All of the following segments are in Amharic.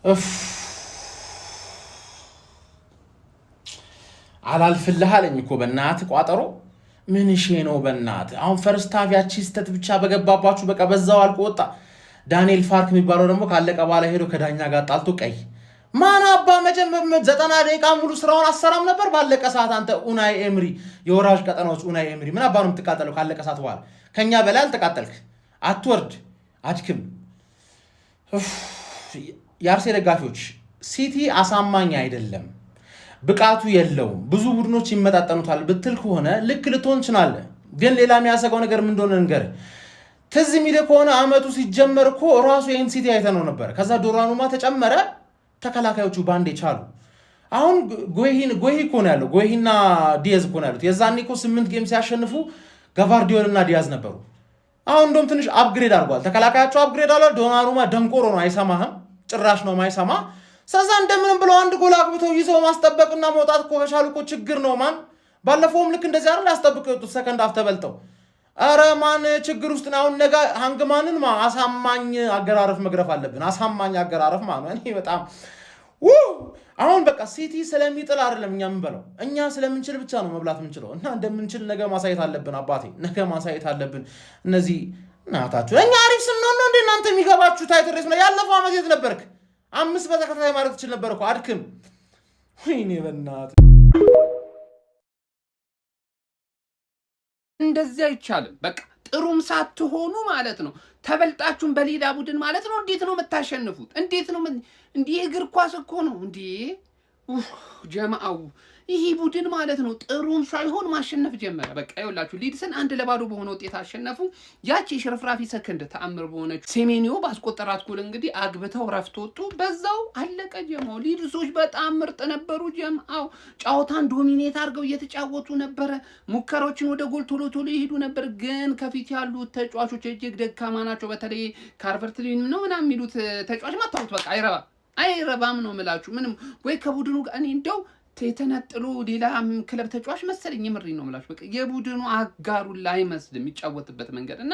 እፍ አላልፍልህ አለኝ እኮ በእናትህ ቋጠሮ ምን እሺ ነው በእናትህ አሁን ፈርስት ሃፍ ያቺ ስተት ብቻ በገባባችሁ በቃ በዛው አልቆ ወጣ ዳንኤል ፋርክ የሚባለው ደግሞ ካለቀ በኋላ ሄዶ ከዳኛ ጋር ጣልቶ ቀይ ማን አባ መጀመር 90 ደቂቃ ሙሉ ስራውን አሰራም ነበር ባለቀ ሰዓት አንተ ኡናይ ኤምሪ የወራጅ ቀጠናዎች ኡናይ ኤምሪ ምን አባ ነው የምትቃጠለው ካለቀ ሰዓት በኋላ ከኛ በላይ አልተቃጠልክ አትወርድ አድክም የአርሴ ደጋፊዎች ሲቲ አሳማኝ አይደለም ብቃቱ የለውም ብዙ ቡድኖች ይመጣጠኑታል ብትል ከሆነ ልክ ልትሆን ይችላል ግን ሌላ የሚያሰጋው ነገር ምን እንደሆነ እንገር ትዝ የሚል ከሆነ አመቱ ሲጀመር እኮ ራሱ ይሄን ሲቲ አይተነው ነበር ከዛ ዶራኑማ ተጨመረ ተከላካዮቹ ባንዴ ቻሉ አሁን ጎሂ እኮ ነው ያለው ጎሂና ዲያዝ እኮ ነው ያሉት የዛኔ እኮ 8 ጌም ሲያሸንፉ ጋቫርዲዮልና ዲያዝ ነበሩ አሁን እንደውም ትንሽ አፕግሬድ አድርጓል ተከላካያቸው አፕግሬድ አለ ዶናሩማ ደንቆሮ ነው አይሰማህም ጭራሽ ነው ማይሰማ ሰዛ እንደምንም ብለው አንድ ጎል አግብተው ይዘው ማስጠበቅና መውጣት እኮ ከቻሉ እኮ ችግር ነው ማን ባለፈውም ልክ እንደዚህ አይደል ያስጠብቀው የወጡት ሰከንድ አፍ ተበልተው አረ ማን ችግር ውስጥ ነው አሁን ነገ ሃንግማንን አሳማኝ አገራረፍ መግረፍ አለብን አሳማኝ አገራረፍ ማለት ነው እኔ በጣም አሁን በቃ ሲቲ ስለሚጥል አይደለም እኛ ምንበለው እኛ ስለምንችል ብቻ ነው መብላት ምንችለው እና እንደምንችል ነገ ማሳየት አለብን አባቴ ነገ ማሳየት አለብን እነዚህ እናታችሁ እኛ አሪፍ ስንሆን ነው እናንተ የሚገባችሁ ታይትል ሬስ ነው ያለፈው አመት የት ነበርክ 5 በተከታታይ ማድረግ ትችል ነበር እኮ አድክም ወይኔ በእናትህ እንደዚህ አይቻልም በቃ ጥሩም ሳትሆኑ ማለት ነው ተበልጣችሁን በሌላ ቡድን ማለት ነው እንዴት ነው የምታሸንፉት እንዴት ነው እንዴ እግር ኳስ እኮ ነው እንዴ ጀማአው ይሄ ቡድን ማለት ነው ጥሩም ሳይሆን ማሸነፍ ጀመረ በቃ ይኸውላችሁ ሊድስን 1-0 በሆነ ውጤት አሸነፉ ያቺ ሽርፍራፊ ሰከንድ ተአምር በሆነች ሴሜኒዮ ባስቆጠራት ጎል እንግዲህ አግብተው ረፍት ወጡ በዛው አለቀ ጀማው ሊድሶች በጣም ምርጥ ነበሩ ጀማው ጫውታን ዶሚኔት አድርገው እየተጫወቱ ነበር ሙከራዎችን ወደ ጎል ቶሎ ይሄዱ ነበር ግን ከፊት ያሉት ተጫዋቾች እጅግ ደካማ ናቸው በተለይ ካርቨርትሊን ነው ምናምን የሚሉት ተጫዋች ማታውት በቃ አይረባም ነው የምላችሁ ምንም ወይ ከቡድኑ እኔ እንደው ተተነጥሎ ሌላ ክለብ ተጫዋች መሰለኝ የምሪ ነው የምላችሁ በቃ የቡድኑ አጋሩ ላይ መስል የሚጫወትበት መንገድ እና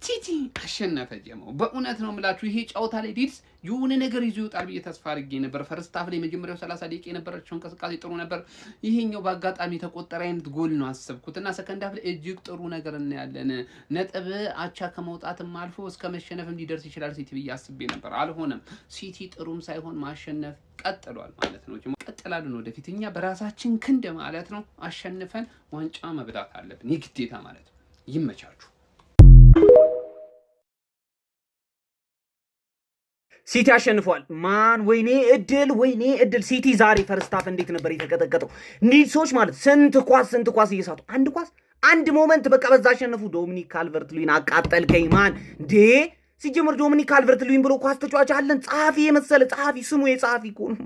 ሲቲ አሸነፈ ጀማው በእውነት ነው የምላችሁ ይሄ ጫውታ ላይ ዲድስ የሆነ ነገር ይዞ ይወጣል ብዬ ተስፋ አድርጌ ነበር ፈርስት ሃፍ ላይ መጀመሪያው 30 ደቂቃ የነበረችው እንቅስቃሴ ጥሩ ነበር ይሄኛው በአጋጣሚ ተቆጠረ አይነት ጎል ነው አሰብኩትና ሰከንድ ሃፍ ላይ እጅግ ጥሩ ነገር እናያለን ነጥብ አቻ ከመውጣትም አልፎ እስከ መሸነፍም ሊደርስ ይችላል ሲቲ ብዬ አስቤ ነበር አልሆነም ሲቲ ጥሩም ሳይሆን ማሸነፍ ቀጥሏል ማለት ነው ቀጥላልን ወደፊት እኛ በራሳችን ክንድ ማለት ነው አሸንፈን ዋንጫ መብላት አለብን የግዴታ ማለት ነው ይመቻችሁ ሲቲ አሸንፏል ማን ወይኔ እድል ሲቲ ዛሬ ፈርስት ሃፍ እንዴት ነበር የተቀጠቀጠው ኒድሶች ማለት ስንት ኳስ እየሳቱ አንድ ሞመንት በቃ በዛ አሸነፉ ዶሚኒክ ካልቨርት-ሉዊን አቃጠልከኝ ማን እንዴ ሲጀምር ዶሚኒክ ካልቨርት-ሉዊን ብሎ ኳስ ተጫዋች አለን ጻፊ የመሰለ ጻፊ ስሙ የጻፊ ኮን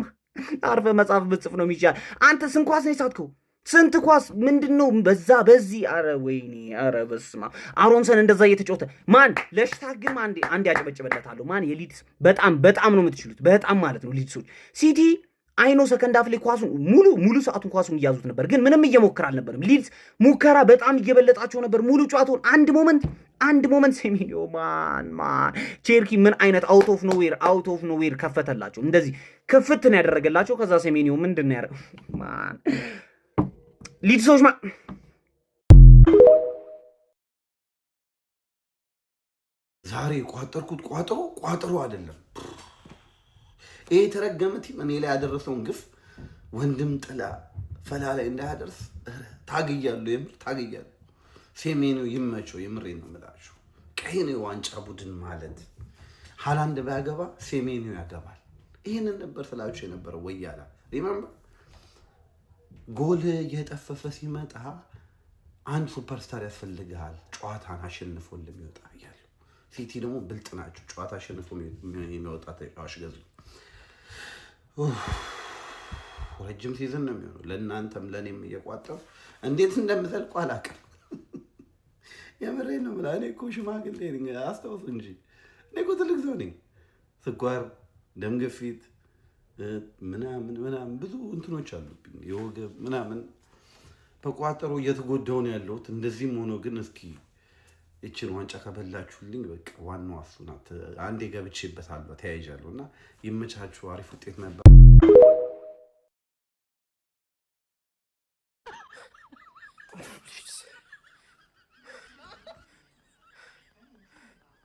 አርፈ መጻፍ ብጽፍ ነው የሚሻል አንተ ስንት ኳስ ነው የሳትከው ስንት ኳስ ምንድነው በዚህ አረ ወይኔ አረ በስማ አሮንሰን እንደዛ እየተጫወተ ማን ለሽታክ ግን አንድ ያጨበጨበለታለሁ ማን የሊድስ በጣም ነው የምትችሉት በጣም ማለት ነው ሊድሶች ሲቲ አይኖ ሰከንድ ሃፍ ላይ ኳሱን ሙሉ ሰዓቱን ኳሱን እያዙት ነበር ግን ምንም እየሞከረ አልነበርም ሊድስ ሙከራ በጣም እየበለጣቸው ነበር ሙሉ ጨዋታውን አንድ ሞመንት ሴሜኒዮ ማን ቼርኪ ምን አይነት አውት ኦፍ ኖዌር ከፈተላቸው እንደዚህ ክፍት ነው ያደረገላቸው ከዛ ሴሜኒዮ ምንድነው ያደረገው ማን ሊድሶች ዛሬ ቋጠርኩት ቋጥሮ አይደለም ይሄ ተረገመት እኔ ላይ ያደረሰውን ግፍ ወንድም ጥላ ፈላ ላይ እንዳያደርስ ታግያለሁ ሴሜኒዮ ይመቸው የምሬን ነው የምላችሁ ቀይ ነው ዋንጫ ቡድን ማለት ሃላንድ ባያገባ ሴሜኒዮ ያገባል ይሄንን ነበር ስላችሁ የነበረው ወያላ ሪመምበር ጎል እየጠፈፈ ሲመጣ አንድ ሱፐርስታር ያስፈልጋል ጨዋታን አሸንፎ እንደሚወጣ ያለው ሲቲ ደግሞ ብልጥ ናቸው ጨዋታ አሸንፎ የሚወጣ ተጫዋች ገዙ ረጅም ሲዝን ነው የሚሆነው ለእናንተም ለኔም እየቋጠሩ እንዴት እንደምዘልቁ አላውቅም የምሬን ነው ማለት እኔ እኮ ሽማግሌ ነኝ አስተውሉ እንጂ እኔ እኮ ትልቅ ሰው ነኝ ስኳር ደም ግፊት ምናምን ብዙ እንትኖች አሉብኝ የወገብ ምናምን በቋጠሮ እየተጎዳው ነው ያለሁት እንደዚህም ሆኖ ግን እስኪ እቺን ዋንጫ ከበላችሁልኝ በቃ ዋናው እሱ ናት። አንዴ ገብቼበታለሁ ተያይዣለሁና ይመቻችሁ። አሪፍ ውጤት ነበር።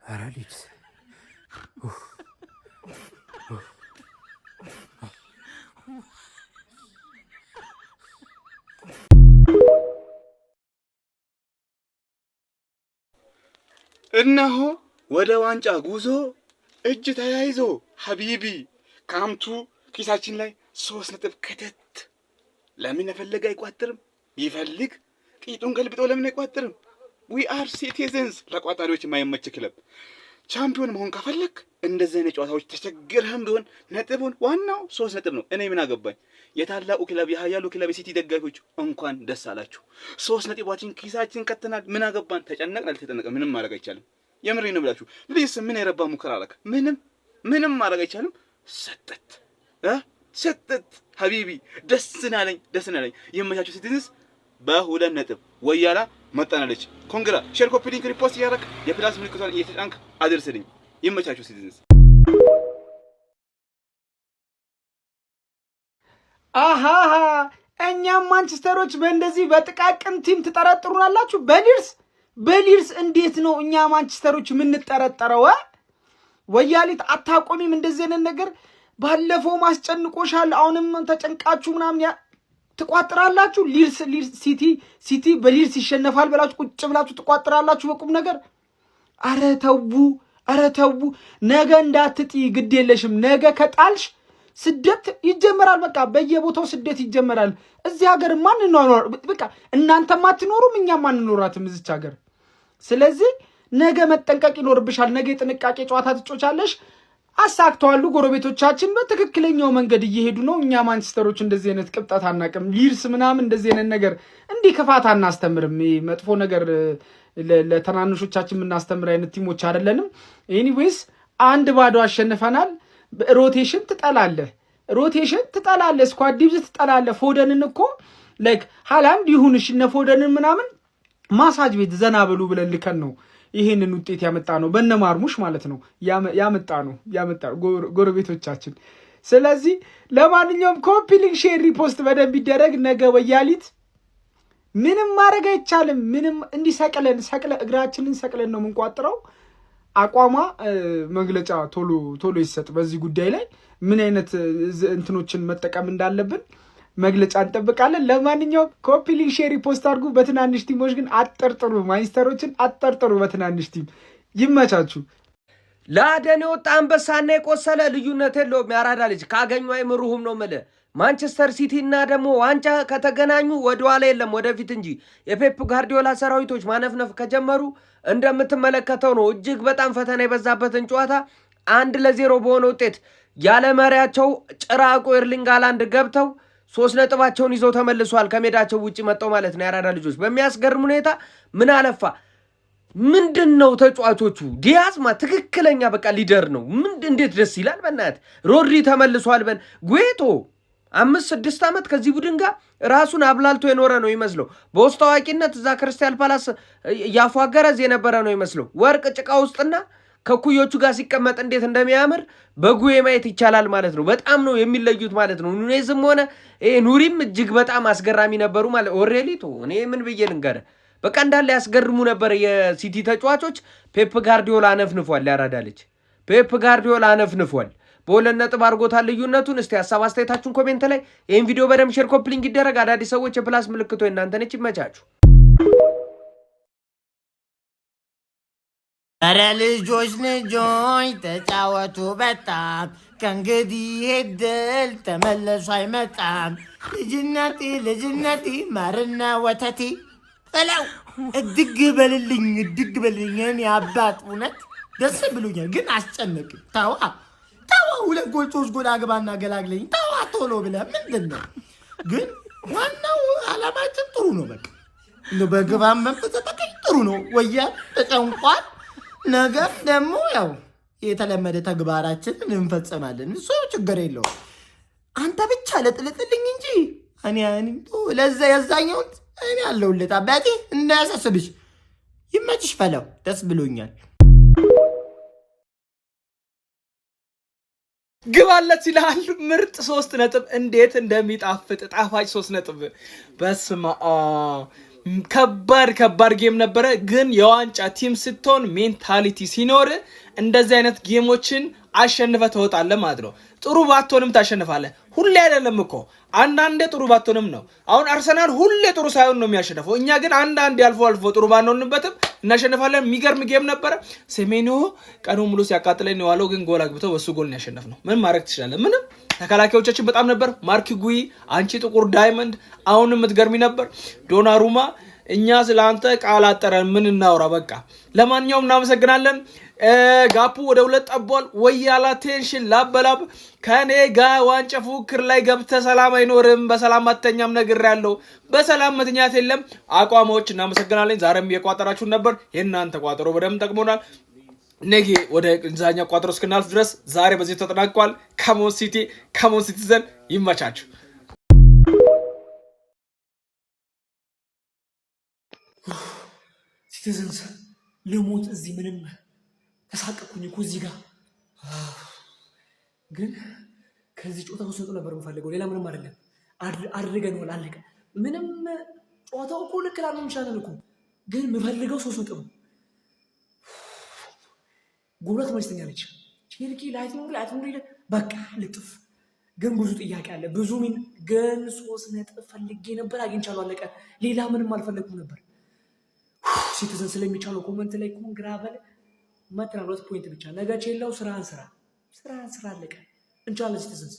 አራሊክስ እነሆ ወደ ዋንጫ ጉዞ እጅ ተያይዞ ሀቢቢ ካምቱ ኪሳችን ላይ 3 ነጥብ ከተት። ለምን የፈለገ አይቋጥርም? ይፈልግ ቂጡን ገልብጦ ለምን አይቋጥርም? ዊ አር ሲቲዘንስ። ለቋጣሪዎች የማይመች ክለብ። ቻምፒዮን መሆን ከፈለክ እንደዚህ አይነት ጨዋታዎች ተቸግረህም ቢሆን ነጥቡን ዋናው 3 ነጥብ ነው። እኔ ምን አገባኝ? የታላቁ ክለብ የሀያሉ ክለብ የሲቲ ደጋፊዎች እንኳን ደስ አላችሁ። 3 ነጥባችን ኪሳችን ከተናል። ምን አገባን? ተጨነቅን አልተጨነቅን ምንም ማድረግ አይቻልም። የምሬን ነው ብላችሁ ፕሊስ ምን የረባ ሙከራ አለክ? ምንም ማድረግ አይቻልም። ሰጠት ሀቢቢ ደስ ናለኝ። የመቻችሁ ሲቲዝንስ በ2 ነጥብ ወያላ መጣናለች። ኮንግራ ሼር ኮፒ ሊንክ ሪፖስት ያረክ የፕላስ ምልክቷን እየተጫንክ አድርስልኝ። ይመቻችሁ ሲቲዝንስ። አሃሃ እኛም ማንቸስተሮች በእንደዚህ በጥቃቅን ቲም ትጠረጥሩናላችሁ? በሊርስ እንዴት ነው እኛ ማንቸስተሮች የምንጠረጠረው? ወያሊት አታቆሚም እንደዚህ አይነት ነገር። ባለፈው ማስጨንቆሻል፣ አሁንም ተጨንቃችሁ ምናምን ትቋጥራላችሁ። ሊርስ ሲቲ በሊርስ ይሸነፋል ብላችሁ ቁጭ ብላችሁ ትቋጥራላችሁ በቁም ነገር። አረ ተው ነገ እንዳትጢ ግድ የለሽም። ነገ ከጣልሽ ስደት ይጀመራል። በቃ በየቦታው ስደት ይጀመራል። እዚህ ሀገር ማን ነው በቃ እናንተም አትኖሩም እኛም አንኖራትም እዚች ሀገር። ስለዚህ ነገ መጠንቀቅ ይኖርብሻል። ነገ የጥንቃቄ ጨዋታ ትጮቻለሽ። አሳክተዋሉ ጎረቤቶቻችን በትክክለኛው መንገድ እየሄዱ ነው። እኛ ማንቸስተሮች እንደዚህ አይነት ቅብጠት አናቅም። ሊርስ ምናምን እንደዚህ አይነት ነገር እንዲህ ክፋት አናስተምርም። መጥፎ ነገር ለተናንሾቻችን የምናስተምር አይነት ቲሞች አይደለንም። ኤኒዌይስ 1-0 አሸንፈናል። ሮቴሽን ትጠላለህ፣ ስኳድ ዲብዝ ትጠላለህ። ፎደንን እኮ ላይክ ሃላንድ ይሁንሽ እነ ፎደንን ምናምን ማሳጅ ቤት ዘና ብሉ ብለን ልከን ነው ይሄንን ውጤት ያመጣ ነው። በነማርሙሽ ማለት ነው ያመጣ ነው ጎረቤቶቻችን። ስለዚህ ለማንኛውም ኮፒ ሊንክ ሼር ሪፖስት በደንብ ይደረግ። ነገ ወያሊት ምንም ማድረግ አይቻልም። ምንም እንዲሰቅለን እግራችንን ሰቅለን ነው የምንቋጥረው። አቋሟ መግለጫ ቶሎ ይሰጥ በዚህ ጉዳይ ላይ ምን አይነት እንትኖችን መጠቀም እንዳለብን መግለጫ እንጠብቃለን። ለማንኛውም ኮፒ ሊንክ ሼር ሪፖስት አድርጉ። በትናንሽ ቲሞች ግን አጠርጥሩ፣ ማንቸስተሮችን አጠርጥሩ በትናንሽ ቲም። ይመቻችሁ። ለአደን የወጣ አንበሳና የቆሰለ ልዩነት የለውም። ያራዳ ልጅ ካገኙ አይምሩህም ነው የምልህ። ማንቸስተር ሲቲ እና ደግሞ ዋንጫ ከተገናኙ ወደኋላ የለም ወደፊት እንጂ። የፔፕ ጋርዲዮላ ሰራዊቶች ማነፍነፍ ከጀመሩ እንደምትመለከተው ነው። እጅግ በጣም ፈተና የበዛበትን ጨዋታ 1-0 በሆነ ውጤት ያለ መሪያቸው ጭራቁ ኤርሊንግ ሃላንድ ገብተው 3 ነጥባቸውን ይዘው ተመልሷል። ከሜዳቸው ውጪ መጣው ማለት ነው። ያራዳ ልጆች በሚያስገርም ሁኔታ ምን አለፋ ምንድነው ተጫዋቾቹ ዲያዝማ ትክክለኛ በቃ ሊደር ነው። እንዴት ደስ ይላል በእናትህ። ሮድሪ ተመልሷል። ጉዌቶ 5-6 ዓመት ከዚህ ቡድን ጋር ራሱን አብላልቶ የኖረ ነው ይመስለው። በውስጥ አዋቂነት እዛ ክርስቲያን ፓላስ ያፏገረዝ የነበረ ነው ይመስለው። ወርቅ ጭቃ ውስጥና ከኩዮቹ ጋር ሲቀመጥ እንዴት እንደሚያምር በጉዌ ማየት ይቻላል ማለት ነው። በጣም ነው የሚለዩት ማለት ነው። ኑኔዝም ሆነ ኑሪም እጅግ በጣም አስገራሚ ነበሩ ማለት ኦሬሊቶ እኔ ምን ብዬ ልንገርህ በቃ እንዳለ ያስገርሙ ነበር የሲቲ ተጫዋቾች። ፔፕ ጋርዲዮላ አነፍንፏል። ያራዳ ልጅ ፔፕ ጋርዲዮላ አነፍንፏል። በ2 ነጥብ አድርጎታል ልዩነቱን። እስቲ ሀሳብ አስተያየታችሁን ኮሜንት ላይ ይህን ቪዲዮ በደንብ ሼር ኮፒ ሊንክ ይደረግ። አዳዲስ ሰዎች የፕላስ ምልክቶ እናንተ ነች። ይመቻችሁ። ኧረ ልጆች ተጫወቱ በጣም ከእንግዲህ ድል ተመለሱ አይመጣም። ልጅነቴ ማርና ወተቴ እለው እድግ በልልኝ እኔ አባት እውነት ደስ ብሎኛል፣ ግን አስጨነቅኝ። ተዋ 2 ጎል 3 ጎል አግባና ገላግለኝ ተዋ ቶሎ ብለህ ምንድን ነው ግን ዋናው ዓላማችን ጥሩ ነው። በቃ እንደው በግባም መንፈስ ጥሩ ነው። ወያ ተጨንቋል። ነገር ደግሞ ያው የተለመደ ተግባራችንን እንፈጸማለን። እሱ ችግር የለውም። አንተ ብቻ ለጥልጥልኝ እንጂ እኔ ለዛ ያዛኛው እኔ አለሁልህ አባቴ እንዳያሳስብሽ። ይመችሽ ፈለው፣ ደስ ብሎኛል። ግባለት ይላል። ምርጥ 3 ነጥብ እንዴት እንደሚጣፍጥ ጣፋጭ 3 ነጥብ። በስመ አብ ከባድ ጌም ነበረ። ግን የዋንጫ ቲም ስትሆን ሜንታሊቲ ሲኖር እንደዚህ አይነት ጌሞችን አሸንፈ ትወጣለህ ማለት ነው። ጥሩ ባትሆንም ታሸንፋለህ። ሁሌ አይደለም እኮ አንዳንዴ ጥሩ ባትሆንም ነው። አሁን አርሰናል ሁሌ ጥሩ ሳይሆን ነው የሚያሸንፈው። እኛ ግን አንዳንዴ አልፎ ጥሩ ባንሆንበትም እናሸንፋለን። የሚገርም ጌም ነበረ። ሴሜንዮ ቀኑ ሙሉ ሲያቃጥለኝ ነው ዋለው፣ ግን ጎል አግብተው በሱ ጎል ነው ያሸነፍነው። ምን ማድረግ ትችላለህ? ምንም። ተከላካዮቻችን በጣም ነበር። ማርክ ጉይ፣ አንቺ ጥቁር ዳይመንድ፣ አሁንም የምትገርሚ ነበር። ዶናሩማ፣ እኛ ስለአንተ ቃል አጠረን ምን እናውራ። በቃ ለማንኛውም እናመሰግናለን። ጋፑ ወደ 2 ጠቧል። ወያላ ቴንሽን ላበላብ ከኔ ጋር ዋንጫ ፉክክር ላይ ገብተ ሰላም አይኖርም። በሰላም ማተኛም ነገር ያለው በሰላም መተኛት የለም። አቋሞች እናመሰግናለን። ዛሬም የቋጠራችሁን ነበር። የእናንተ ቋጠሮ በደንብ ጠቅሞናል። ነገ ወደ ዛኛ ቋጠሮ እስክናልፍ ድረስ ዛሬ በዚህ ተጠናቋል። ካሞን ሲቲዘን ይመቻችሁ። ሲቲዘንስ ልሞት እዚህ ምንም ተሳቀኩኝ እኮ እዚህ ጋር ግን ከዚህ ጨዋታ ውስጥ ነበር የምፈልገው። ሌላ ምንም አይደለም። አድርገነዋል፣ አለቀ። ምንም ጨዋታው እኮ ልክ ላልሆን ይችላል እኮ ግን የምፈልገው 3 ነጥብ ነው። ጉብረት መልስተኛለች ቼልሲ ላይት በቃ ልጥፍ። ግን ብዙ ጥያቄ አለ ብዙ ግን 3 ነጥብ ፈልጌ ነበር፣ አግኝቻለሁ፣ አለቀ። ሌላ ምንም አልፈለኩም ነበር። ሲቲዘን ስለሚቻለው ኮመንት ላይ ኮንግራ በለ መጥራ 2 ፖይንት ብቻ ነገ ቼላው ስራን ስራ አለቀ። እንቻለን ሲቲዘንስ